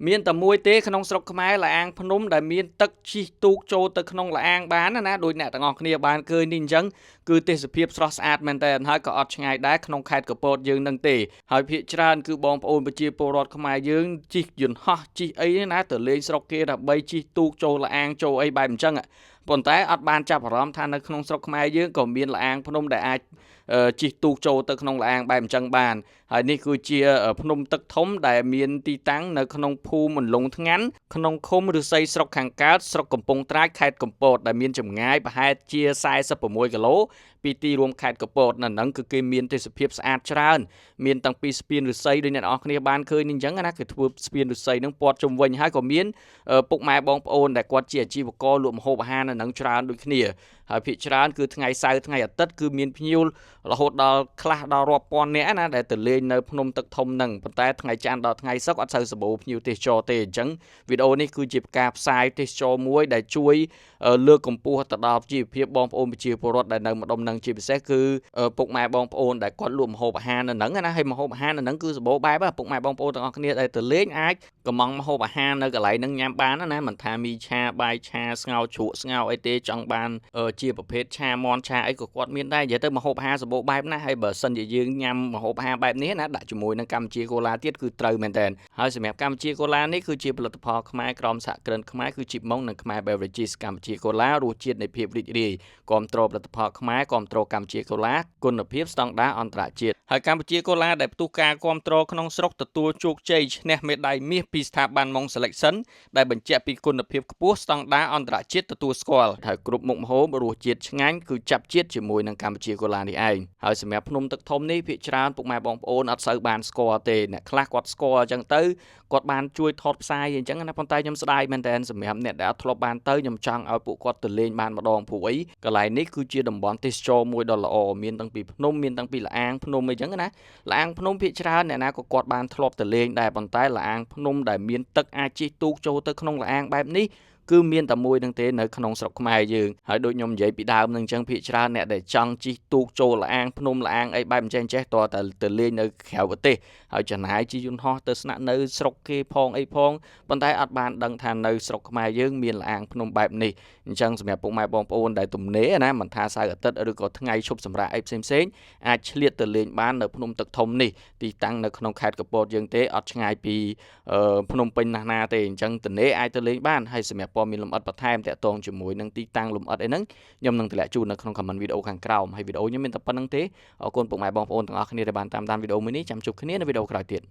មានតែមួយទេក្នុងស្រុកខ្មែរលាអាងភ្នំដែលមានទឹកជីកទូកចូលទៅក្នុងលាអាងបានណាដោយអ្នកទាំងអស់គ្នាបានឃើញនេះអញ្ចឹងគឺទេសភាពស្រស់ស្អាតមែនតើហើយក៏អត់ឆ្ងាយដែរក្នុងខេត្តកពតយើងនឹងទេហើយភាគច្រើនគឺបងប្អូនប្រជាពលរដ្ឋខ្មែរយើងជិះយន្តហោះជិះអីណាទៅលេងស្រុកគេដើម្បីជិះទូកចូលលាអាងចូលអីបែបអញ្ចឹងប៉ុន្តែអត់បានចាប់អារម្មណ៍ថានៅក្នុងស្រុកខ្មែរយើងក៏មានលាអាងភ្នំដែលអាចជិះទូកចូលទៅក្នុងលាអាងបែបអញ្ចឹងបានហើយនេះគឺជាភ្នំទឹកធំដែលមានទីតាំងនៅក្នុងភូមិអន្លង់ថ្ងាន់ក្នុងឃុំឫស្សីស្រុកខាងកើតស្រុកកំពង់ត្រាចខេត្តកំពតដែលមានចម្ងាយប្រហែលជា46គីឡូពីទីរួមខេត្តកំពតនៅហ្នឹងគឺគេមានទេសភាពស្អាតច្រើនមានតាំងពីស្ពានឫស្សីដូចអ្នកនរគ្នាបានឃើញអញ្ចឹងណាគឺធ្វើស្ពានឫស្សីហ្នឹងព័ទ្ធជុំវិញហើយក៏មានពុកម៉ែបងប្អូនដែលគាត់ជាអាជីវករលក់ម្ហូបអាហារនៅហ្នឹងច្រើនដូចគ្នាហើយភាគច្រើនគឺថ្ងៃសៅរ៍ថ្ងៃអាទិត្យគឺមានភ្ញៀវរហូតដល់ខ្លះដល់រាប់ពាន់នាក់ណាដែលទៅលេងនៅភ្នំទឹកធំហ្នឹងប៉ុន្តែថ្ងៃច័ន្ទដល់ថ្ងៃសុក្រអត់សូវសម្បូរភ្ញៀវទេសចរទេអញ្ចឹងវីដេអូនេះគឺជាការផ្សាយទេសចរមួយដែលជួយលើកកម្ពស់ទៅដល់ជីវភាពបងប្អូនប្រជាពលរដ្ឋដែលនៅម្ដុំហ្នឹងជាពិសេសគឺពុកម៉ែបងប្អូនដែលគាត់លក់ម្ហូបអាហារនៅហ្នឹងណាហើយម្ហូបអាហារនៅហ្នឹងគឺសម្បូរបែបពុកម៉ែបងប្អូនទាំងអស់គ្នាដែលទៅលេងអាចកំងម្ហូបអាហារនៅកន្លែងហ្នឹងញ៉ាំបានណាមិនថាមីឆាបាយឆាស្ងោរជ្រក់ស្ងោរអីទេចង់បានជាប្រភេទឆាមន់ឆាអីក៏គាត់មានដែរនិយាយទៅម្ហូបអាហារសម្បូរបែបណាហើយបើសិនជាយើងញ៉ាំម្ហូបអាហារបែបនេះណាដាក់ជាមួយនឹងកម្ពុជាកូឡាទៀតគឺត្រូវមែនតើហើយសម្រាប់កម្ពុជាកូឡានេះគឺជាផលិតផលខ្មែរក្រមសហគ្រិនខ្មែរគឺជីបម៉ុងនិងខ្មែរ Beverages កម្ពុជាកូឡារសជាតិនៃភាពរីករាយគាំទ្រផលិតផលខ្មែរគាំទ្រកម្ពុជាកូឡាគុណភាពស្តង់ដារអន្តរជាតិហើយកម្ពុជាកូឡាដែលផ្ទុះការគាំទ្រក្នុងស្រុកទទួលជោគជ័យឈ្នះមេដាយមាសពីស្ថាប័ន Mong Selection ដែលបញ្ជាក់ពីគុណភាពខ្ពស់ស្តង់ដារអន្តរជាតិទទួលស្គាល់ហើយគ្រប់មុខម្ហូបរសជាតិឆ្ងាញ់គឺចាប់ជាតិជាមួយនឹងកម្ពុជាកូឡានេះឯងហើយសម្រាប់ភ្នំទឹកធំនេះភាគច្រើនពុកម៉ែបងប្អូនអត់សូវបានស្គាល់ទេអ្នកខ្លះគាត់ស្គាល់អញ្ចឹងទៅគាត់បានជួយថតផ្សាយអញ្ចឹងណាប៉ុន្តែខ្ញុំស្ដាយមែនតើសម្រាប់អ្នកដែលអត់ធ្លាប់បានទៅខ្ញុំចង់ឲ្យពួកគាត់ទៅលេងបានម្ដងព្រោះអីកន្លែងនេះគឺជាតំបន់ទេសចរមួយដ៏ល្អមានតាំងពីភ្នំមានតាំងពីលាអាងភ្នំអីចឹងណាលាអាងភ្នំភាគច្រើនអ្នកណាក៏គាត់បានធ្លាប់ទៅលេងដែរប៉ុន្តែលាអាងភ្នំដែលមានទឹកអាចជិះទូកចូលទៅក្នុងលាអាងបែបនេះគឺមានតែមួយនឹងទេនៅក្នុងស្រុកខ្មែរយើងហើយដូចខ្ញុំនិយាយពីដើមនឹងអញ្ចឹងភាគច្រើនអ្នកដែលចង់ជិះទូកចូលលាអាងភ្នំលាអាងអីបែបអញ្ចឹងចេះតើទៅលេងនៅក្រៅប្រទេសហើយចំណាយជិះយន្តហោះទៅស្នាក់នៅស្រុកគេផងអីផងប៉ុន្តែអត់បានដឹងថានៅស្រុកខ្មែរយើងមានលាអាងភ្នំបែបនេះអញ្ចឹងសម្រាប់ពុកម៉ែបងប្អូនដែលទំនេរណាមិនថាសៅរ៍អាទិត្យឬក៏ថ្ងៃឈប់សម្រាកអីផ្សេងៗអាចឆ្លៀតទៅលេងបាននៅភ្នំទឹកធំនេះទីតាំងនៅក្នុងខេត្តកំពតយើងទេអត់ឆ្ងាយពីភ្នំពេញណាទេអញ្ចឹងទំនេរអាចទៅលេងបានហើយសម្រាប់ព័ត៌មានលម្អិតបន្ថែមតាក់ទងជាមួយនឹងទីតាំងលម្អិតអីហ្នឹងខ្ញុំនឹងតម្លាក់ជូននៅក្នុង comment វីដេអូខាងក្រោមហើយវីដេអូខ្ញុំមានតែប៉ុណ្្នឹងទេអរគុណពុកម៉ែបងប្អូនទាំងអស់គ្នាដែលបានតាមដានវីដេអូមួយនេះចាំជួបគ្នានៅវីដេអូក្រោយទៀត